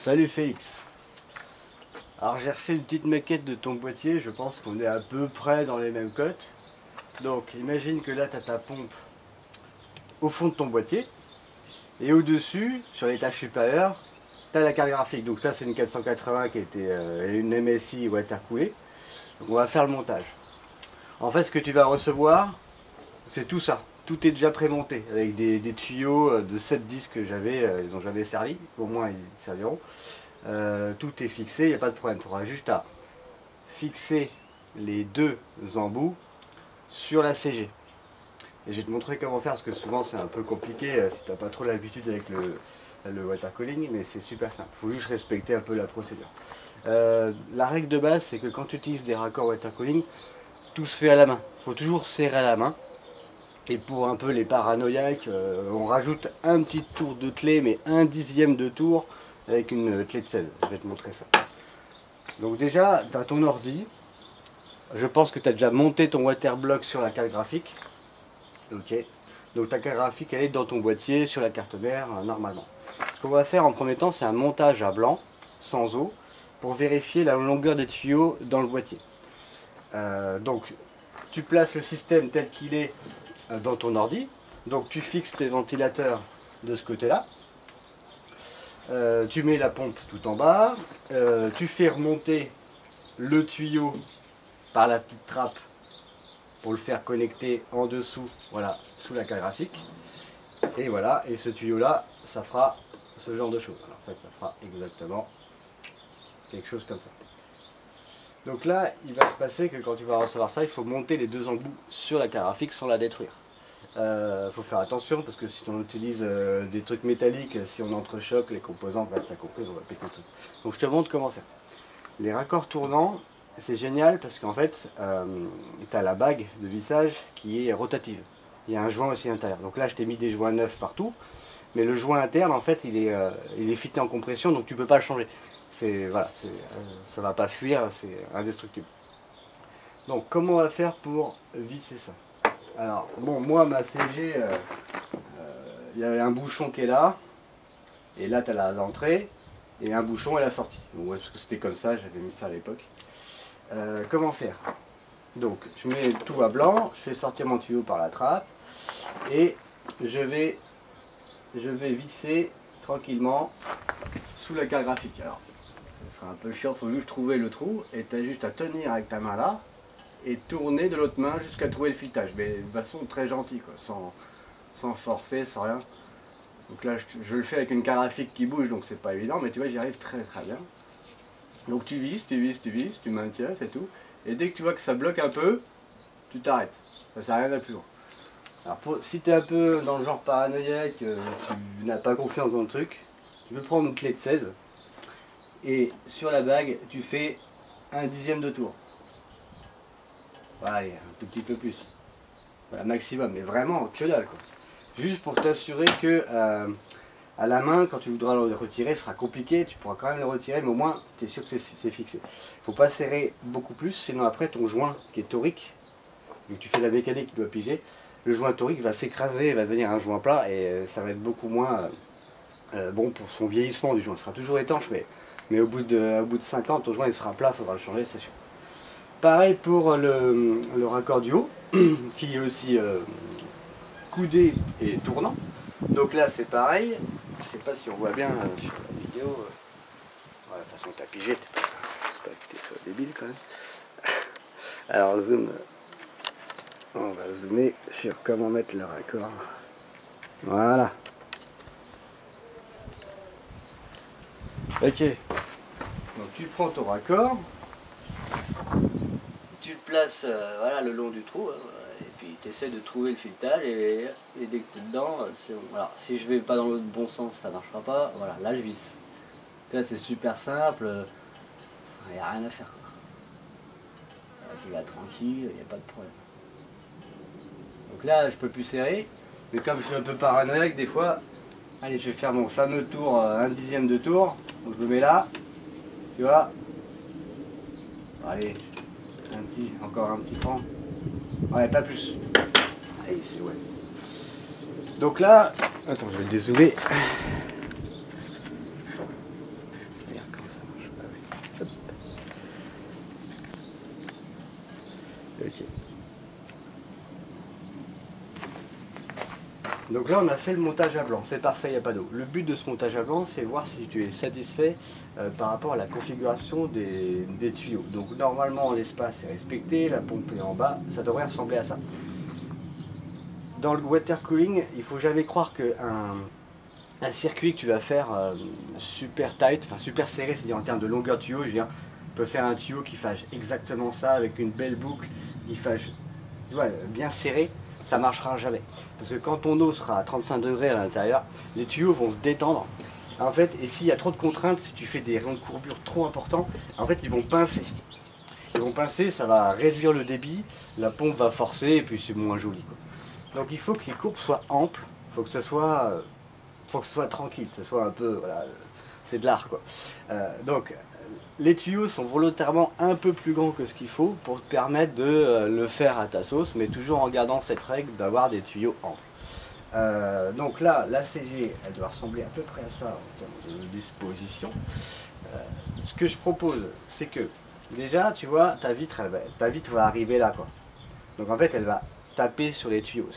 Salut Félix. Alors j'ai refait une petite maquette de ton boîtier, je pense qu'on est à peu près dans les mêmes cotes. Donc imagine que là tu as ta pompe au fond de ton boîtier et au-dessus, sur l'étage supérieur, tu as la carte graphique. Donc ça c'est une 480 qui était une MSI water coolée. Donc on va faire le montage. En fait ce que tu vas recevoir, c'est tout ça. Tout est déjà prémonté avec des tuyaux de 7 disques que j'avais, ils n'ont jamais servi, au moins ils serviront. Tout est fixé, il n'y a pas de problème. Tu auras juste à fixer les deux embouts sur la CG. Et je vais te montrer comment faire parce que souvent c'est un peu compliqué si tu n'as pas trop l'habitude avec le water cooling, mais c'est super simple. Il faut juste respecter un peu la procédure. La règle de base, c'est que quand tu utilises des raccords water cooling, tout se fait à la main. Il faut toujours serrer à la main. Et pour un peu les paranoïaques, on rajoute un petit tour de clé, mais 1/10 de tour avec une clé de 16. Je vais te montrer ça. Donc déjà, tu as ton ordi. Je pense que tu as déjà monté ton waterblock sur la carte graphique. Ok. Donc ta carte graphique, elle est dans ton boîtier, sur la carte mère, normalement. Ce qu'on va faire en premier temps, c'est un montage à blanc, sans eau, pour vérifier la longueur des tuyaux dans le boîtier. Donc, tu places le système tel qu'il est dans ton ordi, donc tu fixes tes ventilateurs de ce côté là, tu mets la pompe tout en bas, tu fais remonter le tuyau par la petite trappe pour le faire connecter en dessous, voilà, sous la carte graphique, et voilà, et ce tuyau là, ça fera ce genre de choses. Alors, en fait ça fera exactement quelque chose comme ça. Donc là, il va se passer que quand tu vas recevoir ça, il faut monter les deux embouts sur la carte graphique sans la détruire. Faut faire attention parce que si on utilise des trucs métalliques, si on entrechoque les composants, tu as compris, on va péter tout. Donc je te montre comment faire. Les raccords tournants, c'est génial parce qu'en fait, tu as la bague de vissage qui est rotative. Il y a un joint aussi à l'intérieur. Donc là, je t'ai mis des joints neufs partout, mais le joint interne, en fait, il est fité en compression, donc tu peux pas le changer. Voilà, ça va pas fuir, c'est indestructible. Donc comment on va faire pour visser ça? Alors bon, moi ma CG, il y a un bouchon qui est là, et là tu as l'entrée, et un bouchon et la sortie. Donc, ouais, parce que c'était comme ça, j'avais mis ça à l'époque. Comment faire? Donc je mets tout à blanc, je fais sortir mon tuyau par la trappe, et je vais visser tranquillement sous la carte graphique. Alors, ce sera un peu chiant, il faut juste trouver le trou et tu as juste à tenir avec ta main là et tourner de l'autre main jusqu'à trouver le filetage, mais de façon très gentille, quoi, sans forcer, sans rien. Donc là je le fais avec une carte graphique qui bouge, donc c'est pas évident, mais tu vois, j'y arrive très bien. Donc tu vises, tu maintiens, c'est tout. Et dès que tu vois que ça bloque un peu, tu t'arrêtes. Ça sert à rien d'aller plus loin. Alors si tu es un peu dans le genre paranoïaque, tu n'as pas confiance dans le truc, tu peux prendre une clé de 16. Et sur la bague, tu fais 1/10 de tour. Voilà, allez, un tout petit peu plus. Voilà, maximum, mais vraiment que dalle, quoi. Juste pour t'assurer que à la main, quand tu voudras le retirer, ce sera compliqué, tu pourras quand même le retirer, mais au moins tu es sûr que c'est fixé. Il ne faut pas serrer beaucoup plus, sinon après ton joint qui est torique, vu que tu fais la mécanique, tu dois piger, le joint torique va s'écraser, va devenir un joint plat et ça va être beaucoup moins bon pour son vieillissement du joint. Il sera toujours étanche, mais au bout de 5 ans, ton joint il sera plat, il faudra le changer, c'est sûr. Pareil pour le raccord du haut, qui est aussi coudé et tournant. Donc là c'est pareil, je ne sais pas si on voit bien sur la vidéo, de toute façon tu as pigé, j'espère que tu sois débile quand même. Alors zoom, on va zoomer sur comment mettre le raccord. Voilà. Ok, donc tu prends ton raccord, tu le places voilà, le long du trou, hein, et puis tu essaies de trouver le filetage et dès que tu es dedans, c'est bon. Voilà. Si je vais pas dans le bon sens, ça marchera pas. Voilà, là je visse. Là c'est super simple, il n'y a rien à faire. Là, tu vas tranquille, il n'y a pas de problème. Donc là je peux plus serrer, mais comme je suis un peu paranoïaque des fois, allez, je vais faire mon fameux tour, 1/10 de tour, donc je le mets là, tu vois. Allez, encore un petit cran. Ouais, pas plus. Allez, c'est ouais. Donc là, attends, je vais le dézoomer. Donc là on a fait le montage à blanc, c'est parfait, il n'y a pas d'eau. Le but de ce montage à blanc, c'est voir si tu es satisfait par rapport à la configuration des tuyaux. Donc normalement l'espace est respecté, la pompe est en bas, ça devrait ressembler à ça. Dans le water cooling, il ne faut jamais croire qu'un circuit que tu vas faire super tight, enfin super serré, c'est-à-dire en termes de longueur de tuyau, je veux dire, tu peux faire un tuyau qui fasse exactement ça avec une belle boucle, qui fasse bien serré. Ça marchera jamais. Parce que quand ton eau sera à 35 degrés à l'intérieur, les tuyaux vont se détendre. En fait, et s'il y a trop de contraintes, si tu fais des rayons de courbure trop importants, en fait ils vont pincer. Ils vont pincer, ça va réduire le débit, la pompe va forcer et puis c'est moins joli, quoi. Donc il faut que les courbes soient amples, faut que ce soit tranquille, que ce soit un peu, voilà, c'est de l'art, quoi. Donc les tuyaux sont volontairement un peu plus grands que ce qu'il faut pour te permettre de le faire à ta sauce, mais toujours en gardant cette règle d'avoir des tuyaux amples. Donc là, la CG, elle doit ressembler à peu près à ça en termes de disposition. Ce que je propose, c'est que déjà, tu vois, ta vitre va arriver là, quoi. Donc en fait, elle va taper sur les tuyaux,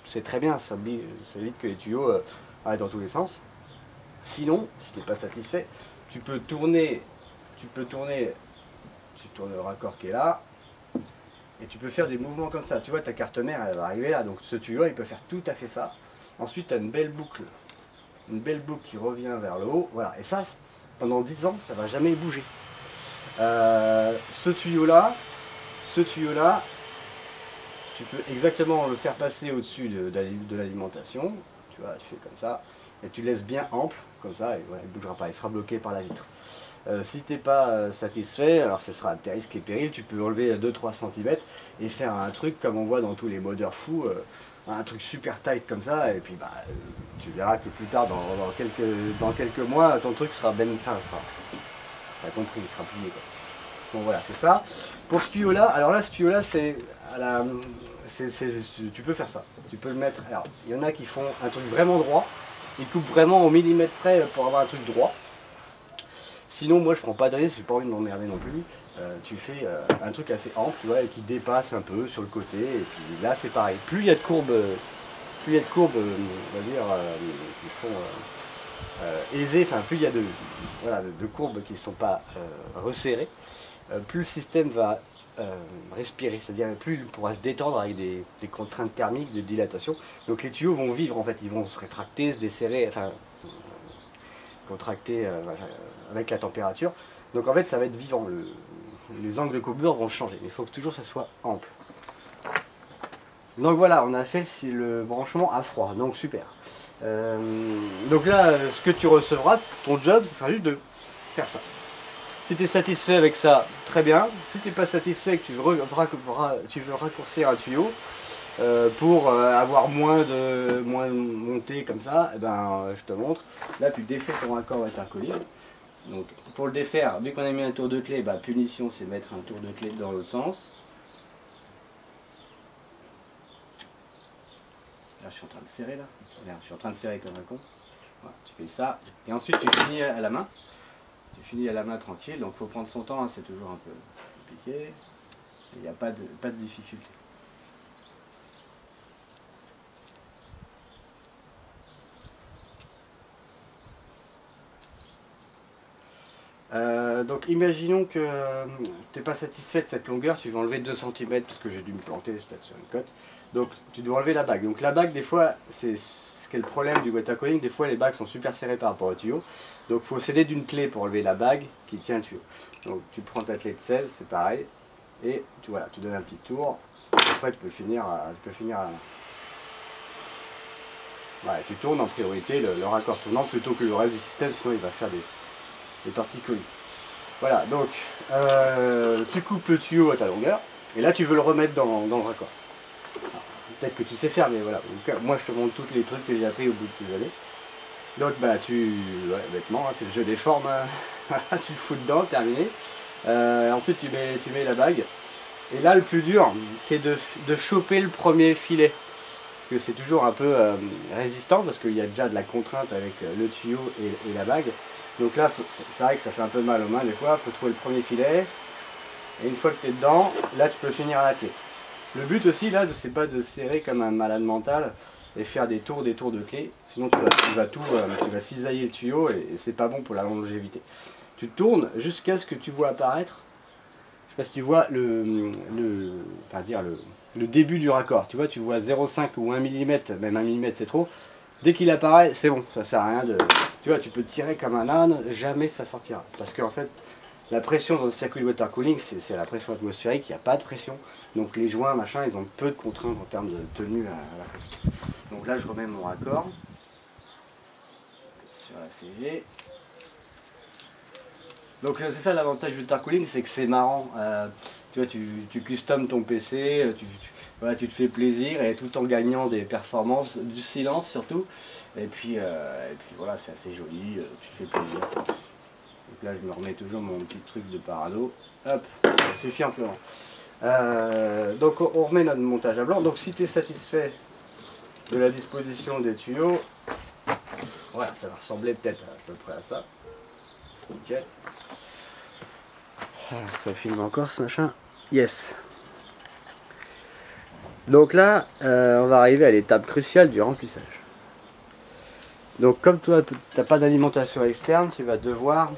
c'est très bien, ça évite que les tuyaux aillent dans tous les sens. Sinon, si tu n'es pas satisfait, tu tournes le raccord qui est là, et tu peux faire des mouvements comme ça. Tu vois, ta carte mère, elle va arriver là, donc ce tuyau, il peut faire tout à fait ça. Ensuite, tu as une belle boucle qui revient vers le haut, voilà. Et ça, pendant 10 ans, ça va jamais bouger. Ce tuyau-là, tu peux exactement le faire passer au-dessus de l'alimentation. Tu vois, tu fais comme ça, et tu laisses bien ample, comme ça, et voilà, il ne bougera pas, il sera bloqué par la vitre. Si tu n'es pas satisfait, alors ce sera tes risques et périls, tu peux enlever 2-3 cm et faire un truc comme on voit dans tous les modeurs fous, un truc super tight comme ça, et puis tu verras que plus tard, dans quelques mois, ton truc sera t'as compris, il sera plié, quoi. Bon voilà, c'est ça. Pour ce tuyau là, alors là ce tuyau là tu peux faire ça, tu peux le mettre, alors il y en a qui font un truc vraiment droit, ils coupent vraiment au millimètre près pour avoir un truc droit. Sinon, moi je prends pas de risque, j'ai pas envie de m'emmerder non plus. Tu fais un truc assez ample, tu vois, et qui dépasse un peu sur le côté. Et puis là, c'est pareil. Plus il y a de courbes, on va dire, qui sont aisées, enfin, plus il y a de courbes qui ne sont pas resserrées, plus le système va respirer. C'est-à-dire, plus il pourra se détendre avec des contraintes thermiques de dilatation. Donc les tuyaux vont vivre, en fait, ils vont se rétracter, se desserrer, enfin, contracter avec la température. Donc en fait ça va être vivant, les angles de courbure vont changer, mais il faut que toujours ça soit ample. Donc voilà, on a fait le branchement à froid, donc super. Donc là, ce que tu recevras, ton job, ce sera juste de faire ça. Si tu es satisfait avec ça, très bien. Si tu n'es pas satisfait, que tu veux raccourcir un tuyau, pour avoir moins de montée comme ça, eh ben, je te montre. Là tu défais ton raccord water cooling. Donc pour le défaire, vu qu'on a mis un tour de clé, bah, punition c'est mettre un tour de clé dans l'autre sens. Là je suis en train de serrer là. Merde, je suis en train de serrer comme un con. Voilà, tu fais ça. Et ensuite tu finis à la main. Tu finis à la main tranquille, donc il faut prendre son temps, hein, c'est toujours un peu compliqué. Il n'y a pas de difficulté. Donc imaginons que tu n'es pas satisfait de cette longueur, tu vas enlever 2 cm parce que j'ai dû me planter peut-être sur une cote. Donc tu dois enlever la bague. Donc la bague des fois, c'est ce qui est le problème du water cooling, des fois les bagues sont super serrées par rapport au tuyau. Donc il faut s'aider d'une clé pour enlever la bague qui tient le tuyau. Donc tu prends ta clé de 16, c'est pareil, et tu donnes un petit tour, après tu peux finir à la main. Ouais, tu tournes en priorité, le raccord tournant plutôt que le reste du système, sinon il va faire des torticolis. Voilà, donc tu coupes le tuyau à ta longueur, et là tu veux le remettre dans le raccord. Peut-être que tu sais faire, mais voilà, donc, moi je te montre tous les trucs que j'ai appris au bout de ces années. Donc bah bêtement, hein, c'est le jeu des formes, hein. Tu le fous dedans, terminé. Ensuite tu mets la bague, et là le plus dur, c'est de choper le premier filet. Parce que c'est toujours un peu résistant, parce qu'il y a déjà de la contrainte avec le tuyau et la bague. Donc là, c'est vrai que ça fait un peu mal aux mains des fois, il faut trouver le premier filet. Et une fois que tu es dedans, là tu peux finir à la clé. Le but aussi là, c'est pas de serrer comme un malade mental. et faire des tours de clé. Sinon tu vas cisailler le tuyau et c'est pas bon pour la longévité. Tu tournes jusqu'à ce que tu vois apparaître, je sais pas si tu vois le début du raccord. Tu vois 0,5 ou 1 mm, même 1 mm c'est trop. Dès qu'il apparaît, c'est bon, ça sert à rien de... Tu vois, tu peux tirer comme un âne, jamais ça sortira. Parce qu'en fait, la pression dans le circuit de water cooling, c'est la pression atmosphérique, il n'y a pas de pression. Donc les joints, machin, ils ont peu de contraintes en termes de tenue à la pression. Donc là, je remets mon raccord sur la CG. Donc c'est ça l'avantage du water cooling, c'est que c'est marrant. Tu vois, tu customes ton PC, voilà, tu te fais plaisir et tout en gagnant des performances, du silence surtout. Et puis voilà, c'est assez joli, tu te fais plaisir. Donc là, je me remets toujours mon petit truc de parado. Hop, ça suffit amplement. Donc on remet notre montage à blanc. Donc si tu es satisfait de la disposition des tuyaux, voilà, ça va ressembler peut-être à peu près à ça. Nickel. Ça filme encore ce machin. Yes. Donc là, on va arriver à l'étape cruciale du remplissage. Donc comme toi, tu n'as pas d'alimentation externe, tu vas devoir